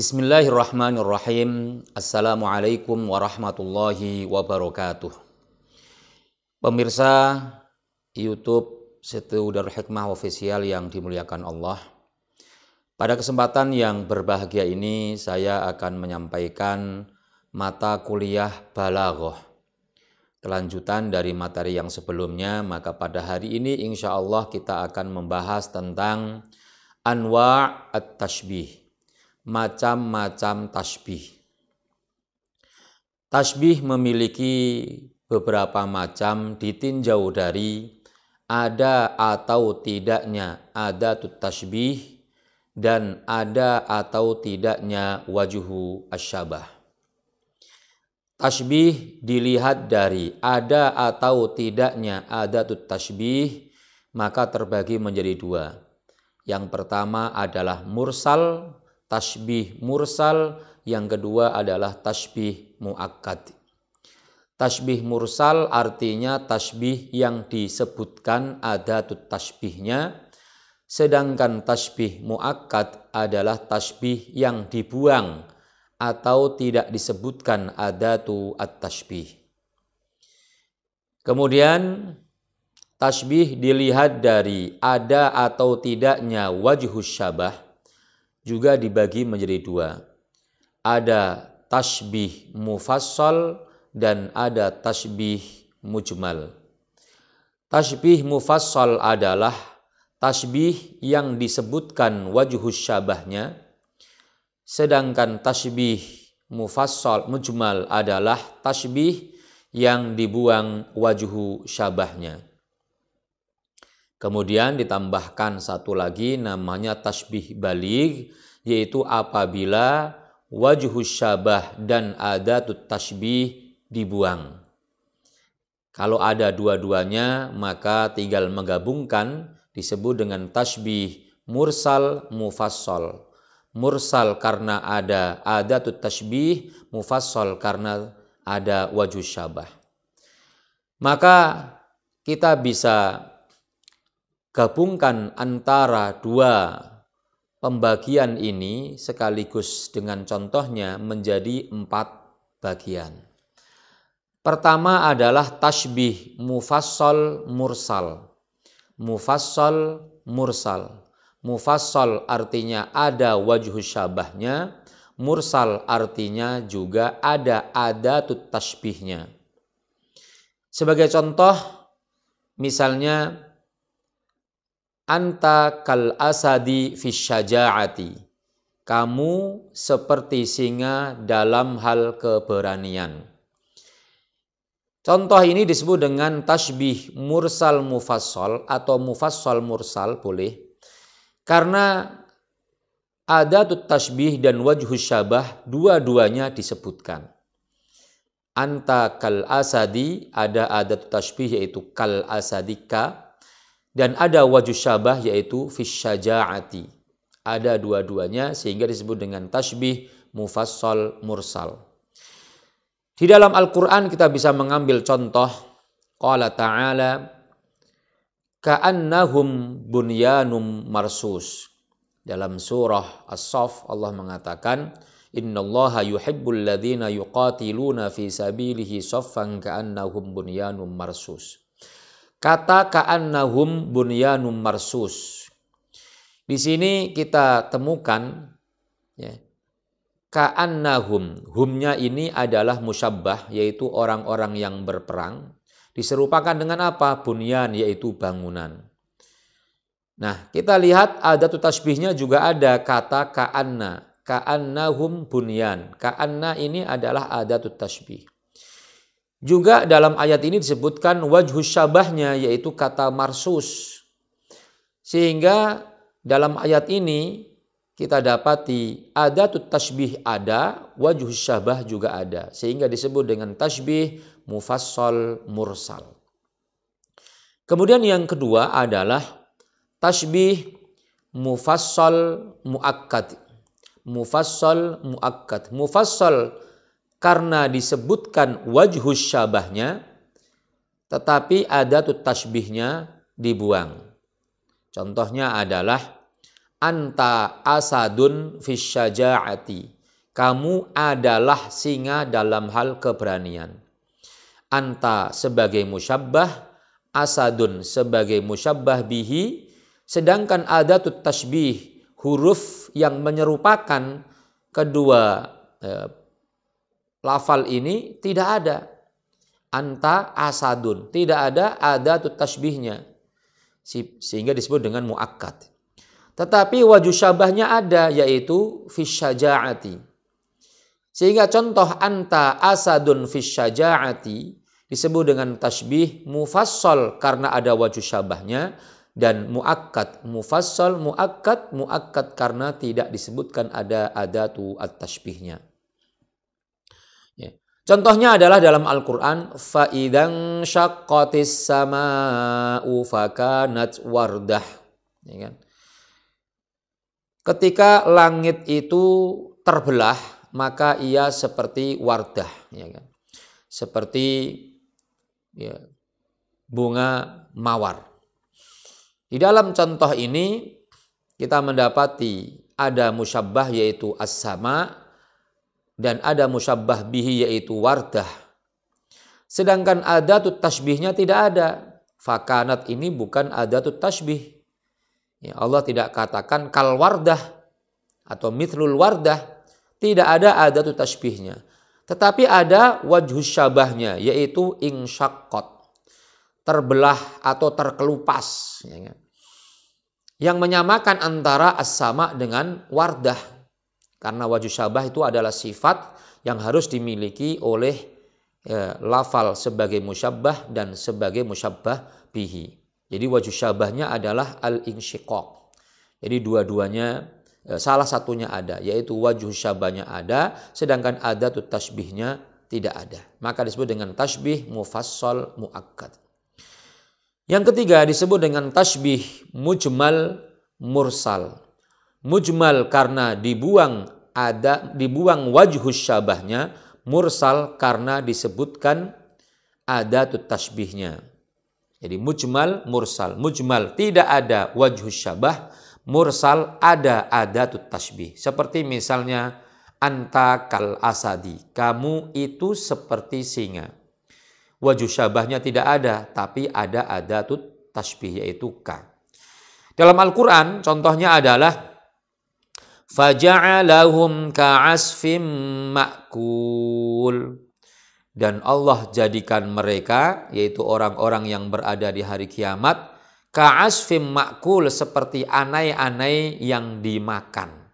Bismillahirrahmanirrahim. Assalamualaikum warahmatullahi wabarakatuh. Pemirsa YouTube Setu Darul Hikmah Official yang dimuliakan Allah. Pada kesempatan yang berbahagia ini saya akan menyampaikan mata kuliah Balaghah. Kelanjutan dari materi yang sebelumnya, maka pada hari ini insya Allah kita akan membahas tentang anwa' at-tashbih. Macam-macam tasbih. Tasbih memiliki beberapa macam ditinjau dari ada atau tidaknya adatut tasbih dan ada atau tidaknya wajhu asyabah. Tasbih dilihat dari ada atau tidaknya adatut tasbih, maka terbagi menjadi dua. Yang pertama adalah mursal, tasbih mursal, yang kedua adalah tasbih muakkad. Tasbih mursal artinya tasbih yang disebutkan adatut tasbihnya, sedangkan tasbih muakkad adalah tasbih yang dibuang atau tidak disebutkan adatu at-tasbih. Kemudian tasbih dilihat dari ada atau tidaknya wajhus syabah, juga dibagi menjadi dua. Ada tasbih mufassal dan ada tasbih mujmal. Tasbih mufassal adalah tasbih yang disebutkan wajhus syabahnya, sedangkan tasbih mufassal mujmal adalah tasbih yang dibuang wajhu syabahnya. Kemudian ditambahkan satu lagi namanya tasbih baligh, yaitu apabila wajhus syabah dan adatut tasbih dibuang. Kalau ada dua-duanya maka tinggal menggabungkan, disebut dengan tasbih mursal mufassal. Mursal karena ada adatut tasbih, mufassal karena ada wajhus syabah. Maka kita bisa gabungkan antara dua pembagian ini sekaligus dengan contohnya menjadi 4 bagian. Pertama adalah tasbih mufassal mursal. Mufassal mursal. Mufassal artinya ada wajhus syabahnya, mursal artinya juga ada adatut tasbihnya. Sebagai contoh, misalnya anta kal asadi fis syaja'ati. Kamu seperti singa dalam hal keberanian. Contoh ini disebut dengan tasbih mursal mufassal atau mufassal mursal boleh. Karena adatut tasbih dan wajhus syabah dua-duanya disebutkan. Anta kal asadi, ada adatut tasbih yaitu kal asadika, dan ada wajhus syabah yaitu fis syaja'ati. Ada dua-duanya sehingga disebut dengan tasbih mufassal mursal. Di dalam Al-Quran kita bisa mengambil contoh. Qala ta'ala ka'annahum bunyanum marsus. Dalam surah As-Saff Allah mengatakan innallaha yuhibbul ladzina yuqatiluna fi sabilihi saffan ka'annahum bunyanum marsus. Kata ka'annahum bunyanum marsus. Di sini kita temukan ya, ka'annahum. Humnya ini adalah musyabbah, yaitu orang-orang yang berperang. Diserupakan dengan apa? Bunyan, yaitu bangunan. Nah, kita lihat adatut tasbihnya juga ada kata ka'anna. Ka'annahum bunyan. Ka'anna ini adalah adatut tasbih. Juga dalam ayat ini disebutkan wajhus syabahnya yaitu kata marsus. Sehingga dalam ayat ini kita dapati adatut tasbih ada, wajhus syabah juga ada. Sehingga disebut dengan tasbih mufassal mursal. Kemudian yang kedua adalah tasbih mufassal muakkad. Mufassal muakkad. Mufassal karena disebutkan wajhus syabahnya, tetapi adatut tasbihnya dibuang. Contohnya adalah anta asadun fis syaja'ati. Kamu adalah singa dalam hal keberanian. Anta sebagai musyabbah, asadun sebagai musyabbah bihi, sedangkan adatut tasbih, huruf yang menyerupakan kedua lafal ini tidak ada. Anta asadun, tidak ada adatut tasbihnya, sehingga disebut dengan muakkad. Tetapi wajh syabahnya ada, yaitu fisyaja'ati. Sehingga contoh anta asadun fisyaja'ati disebut dengan tasbih mufassal karena ada wajh syabahnya, dan muakkad mufassal muakkad karena tidak disebutkan ada adatu at-tasbihnya. Ya. Contohnya adalah dalam Al-Quran, fa idzan syaqqatis sama'u fakanat wardah. Ya kan? Ketika langit itu terbelah, maka ia seperti wardah, ya kan? Seperti ya, bunga mawar. Di dalam contoh ini kita mendapati ada musyabbah yaitu as-sama dan ada musyabbah bihi yaitu wardah. Sedangkan adatut tasbihnya tidak ada. Fakanat ini bukan adatut tasbih. Ya, Allah tidak katakan kal wardah atau mithlul wardah. Tidak ada adatut tasbihnya. Tetapi ada wajhus syabahnya, yaitu insyaqqat, terbelah atau terkelupas. Ya kan? Yang menyamakan antara as-sama dengan wardah. Karena wajh syabah itu adalah sifat yang harus dimiliki oleh lafal sebagai musyabbah dan sebagai musyabbah bihi. Jadi wajh syabahnya adalah al-insyiqaq. Jadi dua-duanya salah satunya ada, yaitu wajh syabahnya ada, sedangkan adatut tasbihnya tidak ada. Maka disebut dengan tasbih mufassal muakkad. Yang ketiga disebut dengan tasbih mujmal mursal. Mujmal karena dibuang wajhus syabahnya, mursal karena disebutkan adatut tasbihnya. Jadi mujmal mursal. Mujmal tidak ada wajhus syabah, mursal ada adatut tasbih. Seperti misalnya anta kal asadi, kamu itu seperti singa. Wajh syabahnya tidak ada, tapi ada adatut tasbih yaitu ka. Dalam Al-Quran contohnya adalah faja'alahum ka'asfim ma'kul. Dan Allah jadikan mereka, yaitu orang-orang yang berada di hari kiamat, ka'asfim ma'kul, seperti anai-anai yang dimakan.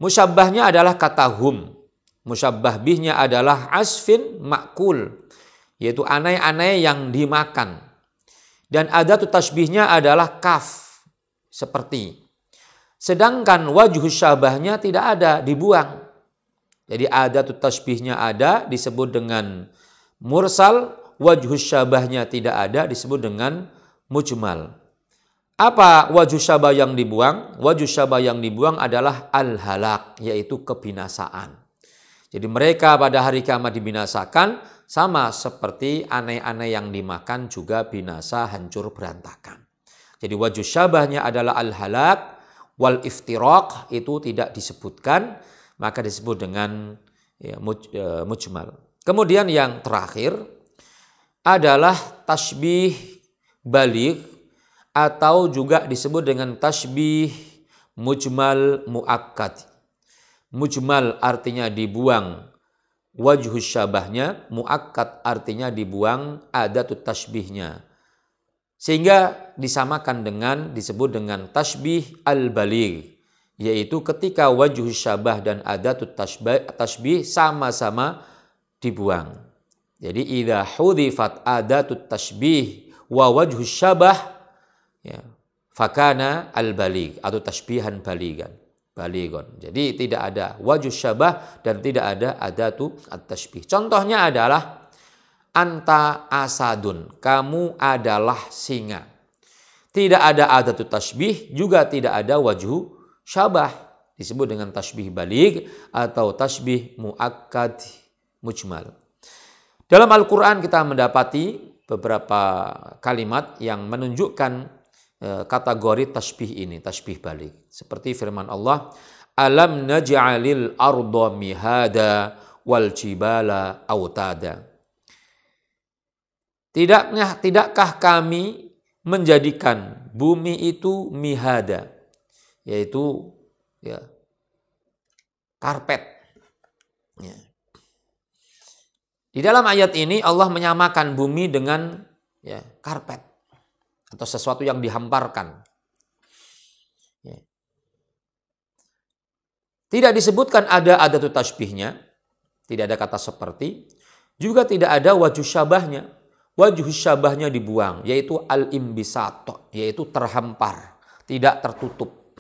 Musyabbahnya adalah kata hum. Musyabbah bihnya adalah asfin ma'kul, yaitu anai-anai yang dimakan. Dan adatut tasbihnya adalah kaf, seperti. Sedangkan wajhus syabahnya tidak ada, dibuang. Jadi adatut tasbihnya ada, disebut dengan mursal. Wajhus syabahnya tidak ada, disebut dengan mujmal. Apa wajh syabah yang dibuang? Wajh syabah yang dibuang adalah al-halak, yaitu kebinasaan. Jadi mereka pada hari kiamat dibinasakan, sama seperti aneh-aneh yang dimakan juga binasa, hancur, berantakan. Jadi wajh syabahnya adalah al-halak, wal iftiraq itu tidak disebutkan, maka disebut dengan mujmal. Kemudian yang terakhir adalah tasbih baligh, atau juga disebut dengan tasbih mujmal muakkad. Mujmal artinya dibuang wajhus syabahnya, muakkad artinya dibuang adatut tasbihnya. Sehingga disamakan dengan, disebut dengan tasbih al-baligh, yaitu ketika wajhus syabah dan adatut tasbih sama-sama dibuang. Jadi idza hudhifat adatut tasbih wa wajhus syabah, ya, fakana al-baligh atau tasbihan baligan. Jadi tidak ada wajhus syabah dan tidak ada adatu at-tasbih. Contohnya adalah anta asadun, kamu adalah singa. Tidak ada adatu tasbih, juga tidak ada wajhu syabah. Disebut dengan tasbih baligh atau tasbih muakkad mujmal. Dalam Al-Quran kita mendapati beberapa kalimat yang menunjukkan kategori tasbih ini, tasbih baligh. Seperti firman Allah, Alam naj'alil arda mihada wal jibala autada. Tidakkah kami menjadikan bumi itu mihada, yaitu ya, karpet. Ya. Di dalam ayat ini Allah menyamakan bumi dengan ya, karpet atau sesuatu yang dihamparkan. Ya. Tidak disebutkan ada adatut tasbihnya, tidak ada kata seperti, juga tidak ada wajuh syabahnya. Wajuh syabahnya dibuang, yaitu al-imbisato, yaitu terhampar, tidak tertutup.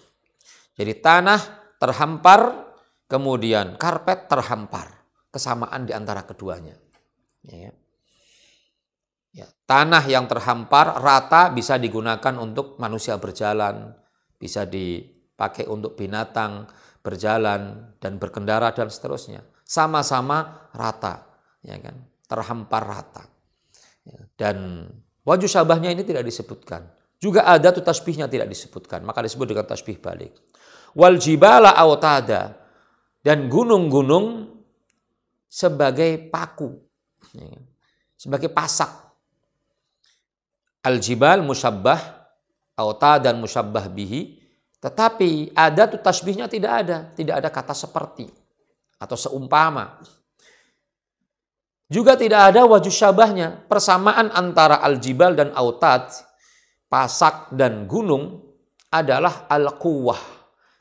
Jadi tanah terhampar, kemudian karpet terhampar. Kesamaan di antara keduanya. Ya. Ya. Tanah yang terhampar rata bisa digunakan untuk manusia berjalan, bisa dipakai untuk binatang berjalan dan berkendara dan seterusnya. Sama-sama rata, ya kan? Terhampar rata. Dan wajuh syabahnya ini tidak disebutkan. Juga adatut tasbihnya tidak disebutkan. Maka disebut dengan tasbih balik. Wal jibala autada. Dan gunung-gunung sebagai paku. Sebagai pasak. Al jibal musyabbah. Autada dan musyabbah bihi. Tetapi adatut tasbihnya tidak ada. Tidak ada kata seperti. Atau seumpama. Juga tidak ada wajuh syabahnya. Persamaan antara al-jibal dan autad, pasak dan gunung adalah al-quwah,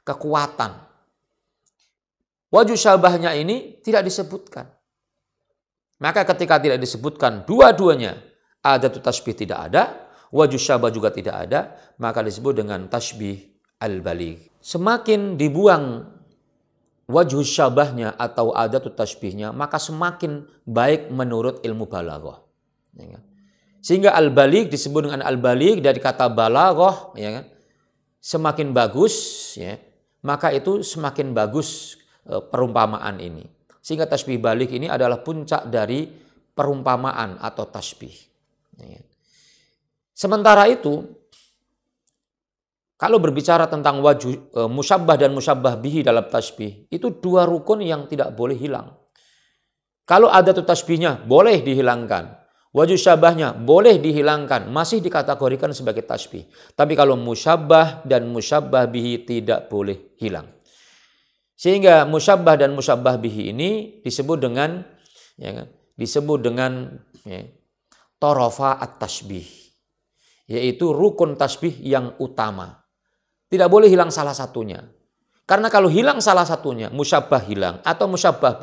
kekuatan. Wajuh syabahnya ini tidak disebutkan. Maka ketika tidak disebutkan dua-duanya, adatut tasbih tidak ada, wajuh syabah juga tidak ada, maka disebut dengan tasbih al-baligh. Semakin dibuang wajhu syabahnya atau adatut tasbihnya, maka semakin baik menurut ilmu balaghah. Ya kan? Sehingga al-baligh disebut dengan al-baligh dari kata balaghah, ya kan? Semakin bagus, ya, maka itu semakin bagus perumpamaan ini. Sehingga tasbih baligh ini adalah puncak dari perumpamaan atau tasbih. Ya kan? Sementara itu, kalau berbicara tentang wajuh musyabbah dan musyabbah bihi dalam tasbih, itu dua rukun yang tidak boleh hilang. Kalau adatut tasbihnya boleh dihilangkan, wajuh syabahnya boleh dihilangkan, masih dikategorikan sebagai tasbih. Tapi kalau musyabbah dan musyabbah bihi tidak boleh hilang. Sehingga musyabbah dan musyabbah bihi ini disebut dengan ya, ya, torofa at-tasbih, yaitu rukun tasbih yang utama. Tidak boleh hilang salah satunya. Karena kalau hilang salah satunya, musyabbah hilang atau musyabbah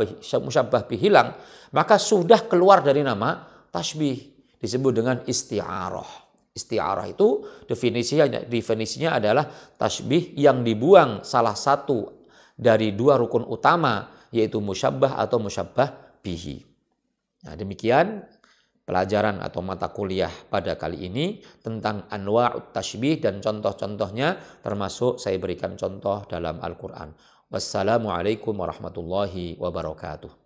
bih hilang, maka sudah keluar dari nama tasbih. Disebut dengan isti'arah. Isti'arah itu definisinya adalah tasbih yang dibuang salah satu dari dua rukun utama, yaitu musyabbah atau musyabbah bihi. Nah, demikian pelajaran atau mata kuliah pada kali ini tentang anwa'ut tasbih dan contoh-contohnya, termasuk saya berikan contoh dalam Al-Quran. Wassalamualaikum warahmatullahi wabarakatuh.